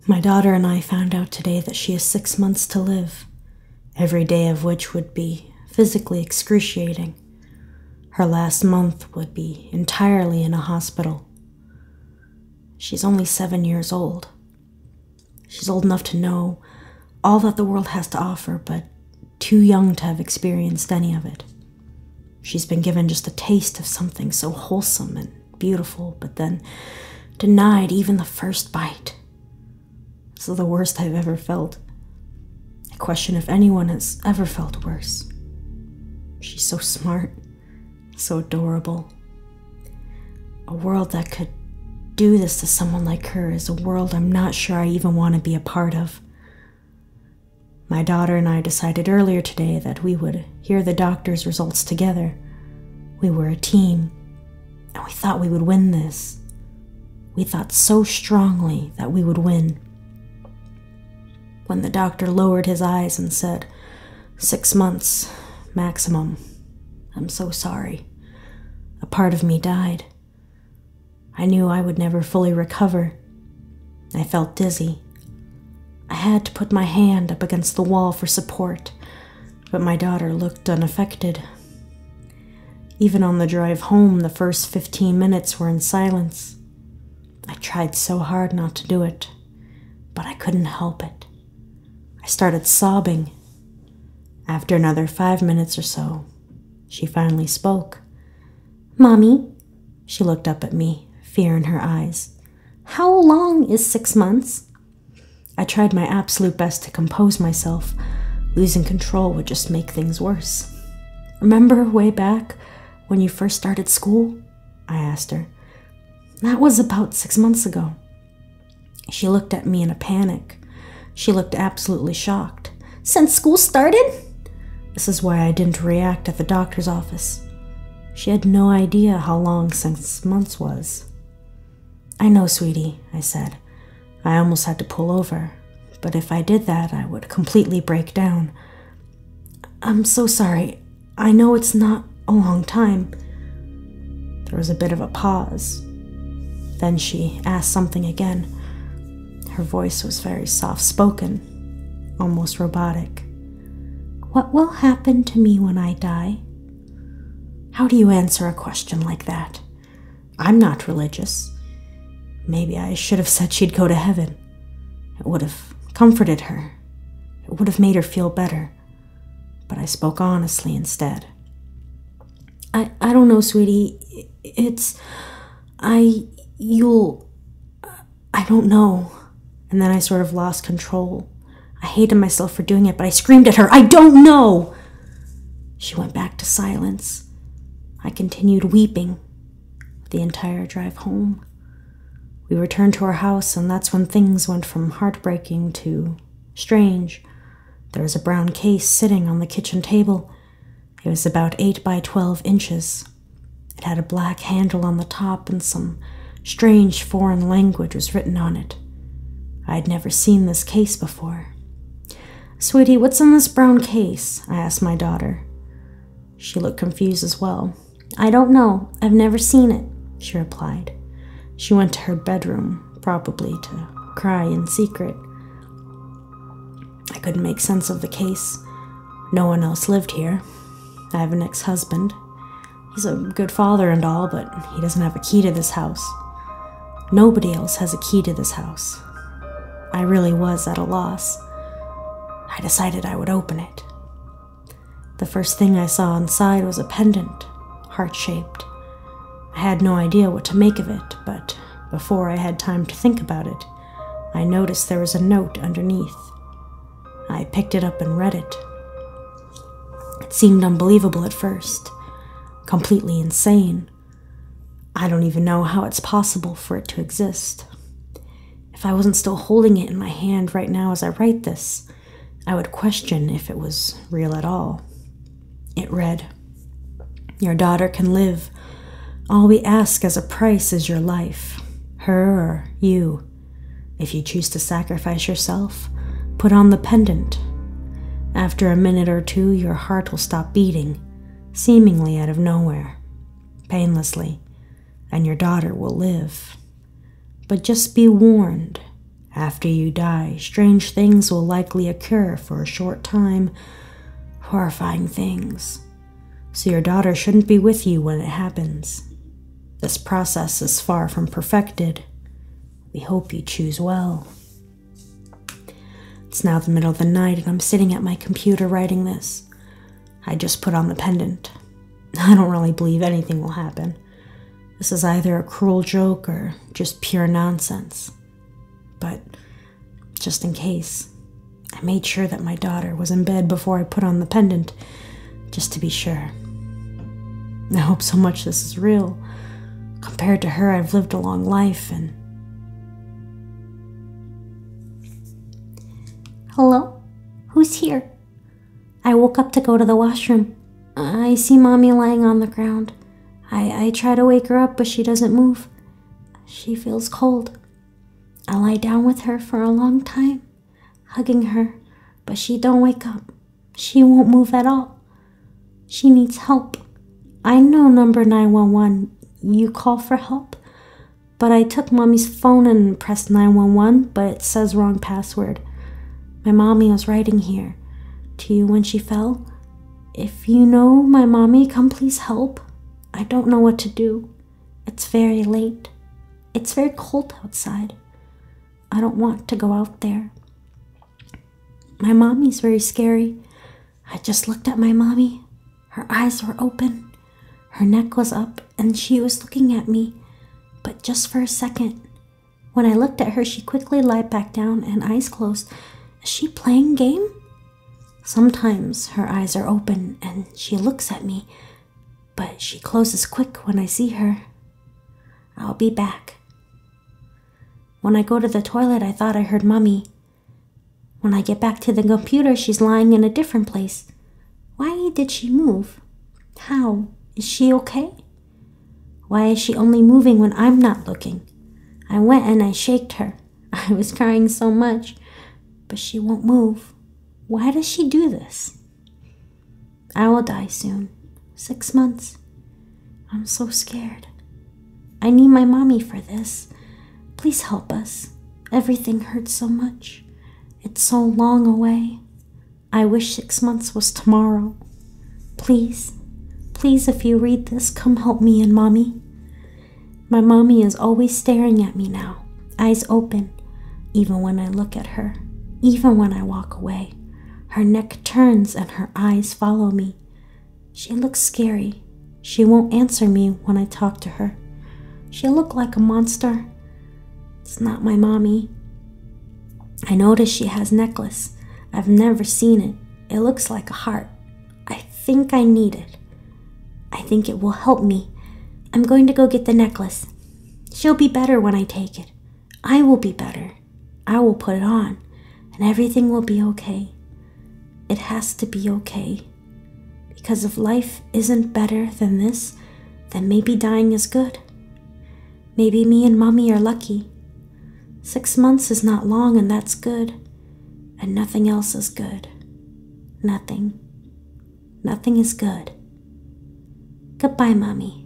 My daughter and I found out today that she has 6 months to live, every day of which would be physically excruciating. Her last month would be entirely in a hospital. She's only 7 years old. She's old enough to know all that the world has to offer, but too young to have experienced any of it. She's been given just a taste of something so wholesome and beautiful, but then denied even the first bite. This is the worst I've ever felt. I question if anyone has ever felt worse. She's so smart, so adorable. A world that could do this to someone like her is a world I'm not sure I even want to be a part of. My daughter and I decided earlier today that we would hear the doctor's results together. We were a team, and we thought we would win this. We thought so strongly that we would win. When the doctor lowered his eyes and said, 6 months, maximum, I'm so sorry. A part of me died. I knew I would never fully recover. I felt dizzy. I had to put my hand up against the wall for support, but my daughter looked unaffected. Even on the drive home, the first 15 minutes were in silence. I tried so hard not to do it, but I couldn't help it. I started sobbing. After another 5 minutes or so, she finally spoke. "Mommy," she looked up at me, fear in her eyes. "How long is 6 months?" I tried my absolute best to compose myself. Losing control would just make things worse. "Remember way back when you first started school?" I asked her. "That was about 6 months ago." She looked at me in a panic. She looked absolutely shocked. "Since school started?" This is why I didn't react at the doctor's office. She had no idea how long 6 months was. "I know, sweetie," I said. I almost had to pull over, but if I did that, I would completely break down. "I'm so sorry. I know it's not a long time." There was a bit of a pause. Then she asked something again. Her voice was very soft-spoken, almost robotic. "What will happen to me when I die?" How do you answer a question like that? I'm not religious. Maybe I should have said she'd go to heaven. It would have comforted her. It would have made her feel better. But I spoke honestly instead. I don't know, sweetie. I don't know." And then I sort of lost control. I hated myself for doing it, but I screamed at her, "I don't know!" She went back to silence. I continued weeping the entire drive home. We returned to our house, and that's when things went from heartbreaking to strange. There was a brown case sitting on the kitchen table. It was about 8 by 12 inches. It had a black handle on the top, and some strange foreign language was written on it. I had never seen this case before. "Sweetie, what's in this brown case?" I asked my daughter. She looked confused as well. "I don't know. I've never seen it," she replied. She went to her bedroom, probably to cry in secret. I couldn't make sense of the case. No one else lived here. I have an ex-husband. He's a good father and all, but he doesn't have a key to this house. Nobody else has a key to this house. I really was at a loss. I decided I would open it. The first thing I saw inside was a pendant, heart-shaped. I had no idea what to make of it, but before I had time to think about it, I noticed there was a note underneath. I picked it up and read it. It seemed unbelievable at first, completely insane. I don't even know how it's possible for it to exist. If I wasn't still holding it in my hand right now as I write this, I would question if it was real at all. It read, "Your daughter can live. All we ask as a price is your life, her or you. If you choose to sacrifice yourself, put on the pendant. After a minute or two, your heart will stop beating, seemingly out of nowhere, painlessly, and your daughter will live. But just be warned, After you die, strange things will likely occur for a short time. Horrifying things. So your daughter shouldn't be with you when it happens. This process is far from perfected. We hope you choose well. It's now the middle of the night and I'm sitting at my computer writing this. I just put on the pendant. I don't really believe anything will happen. This is either a cruel joke or just pure nonsense. But just in case, I made sure that my daughter was in bed before I put on the pendant, just to be sure. I hope so much this is real. Compared to her, I've lived a long life and... Hello? Who's here? I woke up to go to the washroom. I see Mommy lying on the ground. I try to wake her up, but she doesn't move. She feels cold. I lie down with her for a long time, hugging her, but she don't wake up. She won't move at all. She needs help. I know number 911. You call for help. But I took Mommy's phone and pressed 911, but it says wrong password. My Mommy was writing here to you when she fell. If you know my Mommy, come please help. I don't know what to do. It's very late. It's very cold outside. I don't want to go out there. My Mommy's very scary. I just looked at my Mommy. Her eyes were open. Her neck was up and she was looking at me, but just for a second. When I looked at her, she quickly lied back down and eyes closed. Is she playing game? Sometimes her eyes are open and she looks at me, but she closes quick when I see her. I'll be back. When I go to the toilet, I thought I heard Mommy. When I get back to the computer, she's lying in a different place. Why did she move? How? Is she okay? Why is she only moving when I'm not looking? I went and I shaked her. I was crying so much, but she won't move. Why does she do this? I will die soon. 6 months. I'm so scared. I need my Mommy for this. Please help us. Everything hurts so much. It's so long away. I wish 6 months was tomorrow. Please, please, if you read this, come help me and Mommy. My Mommy is always staring at me now, eyes open, even when I look at her, even when I walk away. Her neck turns and her eyes follow me. She looks scary. She won't answer me when I talk to her. She looked like a monster. It's not my Mommy. I notice she has a necklace. I've never seen it. It looks like a heart. I think I need it. I think it will help me. I'm going to go get the necklace. She'll be better when I take it. I will be better. I will put it on, and everything will be okay. It has to be okay. Because if life isn't better than this, then maybe dying is good. Maybe me and Mommy are lucky. 6 months is not long, and that's good. And nothing else is good. Nothing. Nothing is good. Goodbye, Mommy.